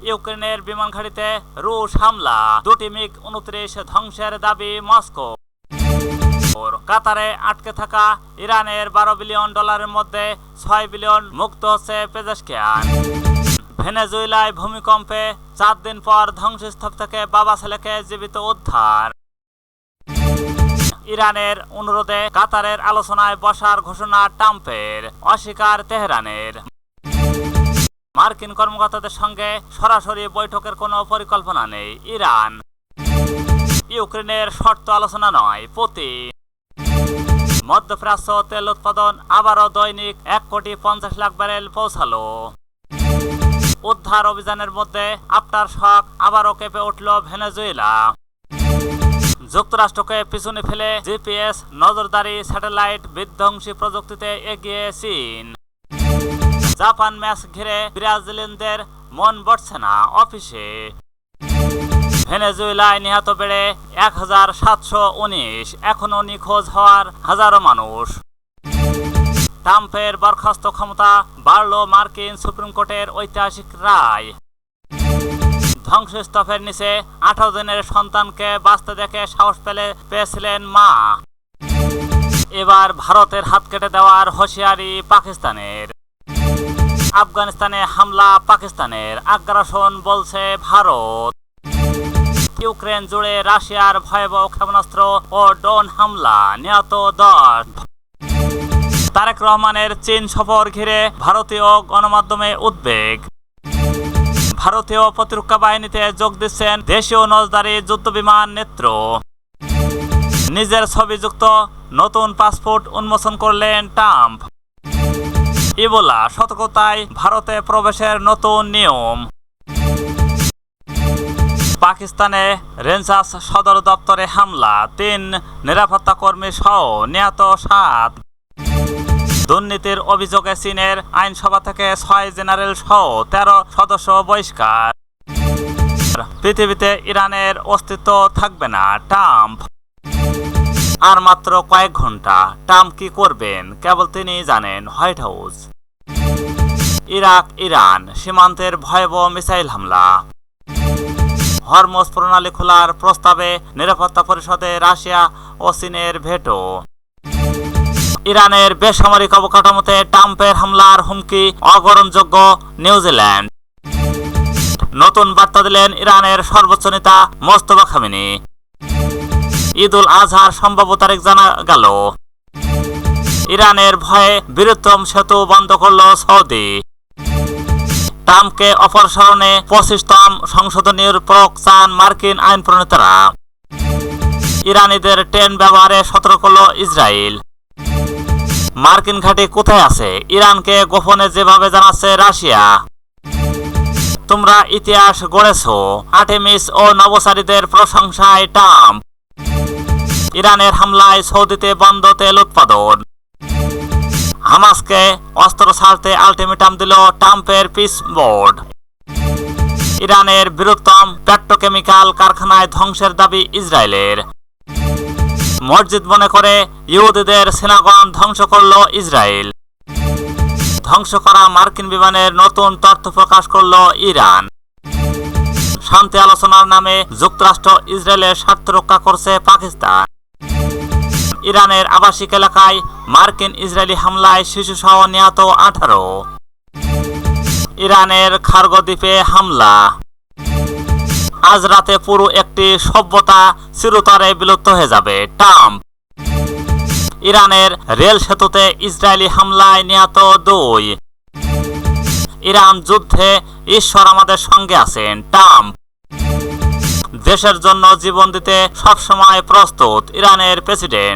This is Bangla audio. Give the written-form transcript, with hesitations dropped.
ইউক্রেনের বিমান ঘাঁটিতে রুশ হামলা, 2টি মিগ-29 ধ্বংসের দাবি মস্কো। কাতারে আটকে থাকা ইরানের $12 বিলিয়ন মধ্যে $6 বিলিয়ন মুক্ত হচ্ছে পেজেশকিয়ান। ভেনেজুয়েলায় ভূমিকম্পে 4 দিন পর ধ্বংসস্তূপ থেকে বাবা ছেলেকে জীবিত উদ্ধার। ইরানের অনুরোধে কাতারের আলোচনায় বসার ঘোষণা ট্রাম্পের, অস্বীকার তেহরানের। মার্কিন কর্মকর্তাদের সঙ্গে সরাসরি বৈঠকের কোনো পরিকল্পনা নেই ইরান। ইউক্রেনের শর্ত আলোচনা নয় প্রতি। মধ্যপ্রাচ্য তেল উৎপাদন আবারও দৈনিক 1,50,00,000 ব্যারেল পৌঁছালো। উদ্ধার অভিযানের মধ্যে আফটার শক আবারও কেঁপে উঠল ভেনেজুয়েলা। যুক্তরাষ্ট্রকে পিছনে ফেলে জিপিএস নজরদারি স্যাটেলাইট বিধ্বংসী প্রযুক্তিতে এগিয়ে চীন। জাপান ম্যাচ ঘিরে ব্রাজিলিয়ানদের মন বসছে না অফিসে। ভেনেজুয়েলায় নিহত বেড়ে 1,719, এখনো নিখোঁজ হওয়ার হাজারো মানুষ। ট্রাম্পের বরখাস্ত ক্ষমতা বাড়ল মার্কিন সুপ্রিম কোর্টের ঐতিহাসিক রায়। ধ্বংসস্তূপের নিচে 18 দিনের সন্তানকে বাঁচতে দেখে সাহস পেয়েছিলেন মা। এবার ভারতের হাত কেটে দেওয়ার হুঁশিয়ারি পাকিস্তানের। আফগানিস্তানে হামলা পাকিস্তানের, আগ্রাসন বলছে ভারত। ইউক্রেন জুড়ে রাশিয়ার ভয়াবহ ক্ষেপণাস্ত্র ও ড্রোন হামলা, নিহত 10। তারেক রহমানের চীন সফর ঘিরে ভারতীয় গণমাধ্যমে উদ্বেগ। ভারতীয় প্রতিরক্ষা বাহিনীতে যোগ দিচ্ছেন দেশীয় নজরদারি যুদ্ধবিমান নেত্র। নিজের ছবিযুক্ত নতুন পাসপোর্ট উন্মোচন করলেন ট্রাম্প। ইবোলা সতর্কতায় ভারতে প্রবেশের নতুন নিয়ম। পাকিস্তানে রেঞ্জার্স সদর দপ্তরে হামলা, 3 নিরাপত্তা কর্মী সহ নিহত 7। দুর্নীতির অভিযোগে চীনের আইনসভা থেকে 6 জেনারেল সহ 13 সদস্য বহিষ্কার। পৃথিবীতে ইরানের অস্তিত্ব থাকবে না ট্রাম্প। আর মাত্র কয়েক ঘন্টা, ট্রাম্প কি করবেন কেবল তিনিই জানেন। White house. ইরাক ইরান সীমান্তের ভয়াবহ মিসাইল হামলা। হরমুজ প্রণালী খোলার প্রস্তাবে নিরাপত্তা পরিষদে রাশিয়া ও চীনের ভেটো। ইরানের বেসামরিক অবকাঠামোতে ট্রাম্পের হামলার হুমকি অগ্রহণযোগ্য নিউজিল্যান্ড। নতুন বার্তা দিলেন ইরানের সর্বোচ্চ নেতা মোস্তফা খামেনি। ঈদ উল আজহার সম্ভাব্য তারিখ জানা গেল। ইরানের ভয়ে বৃহত্তম সেতু বন্ধ করল সৌদি। ট্রাম্পকে অপসারণে 25তম সংশোধনীর প্রয়োগ চান মার্কিন আইন প্রণেতারা। ইরানিদের ট্রেন ব্যবহারে সতর্ক করল ইসরায়েল। মার্কিন ঘাঁটি কোথায় আছে ইরানকে গোপনে যেভাবে জানাচ্ছে রাশিয়া। তোমরা ইতিহাস গড়েছ, আর্টেমিস ও নভোচারীদের প্রশংসায় ট্রাম্প। ইরানের হামলায় সৌদিতে বন্ধ তেল উৎপাদন। হামাসকে অস্ত্র ছাড়তে আলটিমেটাম দিল ট্রাম্পের পিস বোর্ড। ইরানের বৃহত্তম পেট্রোকেমিক্যাল কারখানায় ধ্বংসের দাবি ইসরায়েলের। মসজিদ মনে করে ইহুদিদের সিনাগন ধ্বংস করল ইসরায়েল। ধ্বংস করা মার্কিন বিমানের নতুন তথ্য প্রকাশ করল ইরান। শান্তি আলোচনার নামে যুক্তরাষ্ট্র ইসরায়েলের স্বার্থ রক্ষা করছে পাকিস্তান। ইরানের আবাসিক এলাকায় মার্কিন ইসরায়েলি হামলায় শিশুসহ নিহত 18। ইরানের খার্গো দ্বীপে হামলা। আজ রাতে পুরো একটি সভ্যতা চিরতরে বিলুপ্ত হয়ে যাবে ট্রাম্প। ইরানের রেল সেতুতে ইসরায়েলি হামলায় নিহত 2। ইরান যুদ্ধে ঈশ্বর আমাদের সঙ্গে আছেন ট্রাম্প। দেশের জন্য জীবন দিতে সবসময় প্রস্তুত ইরানের প্রেসিডেন্ট।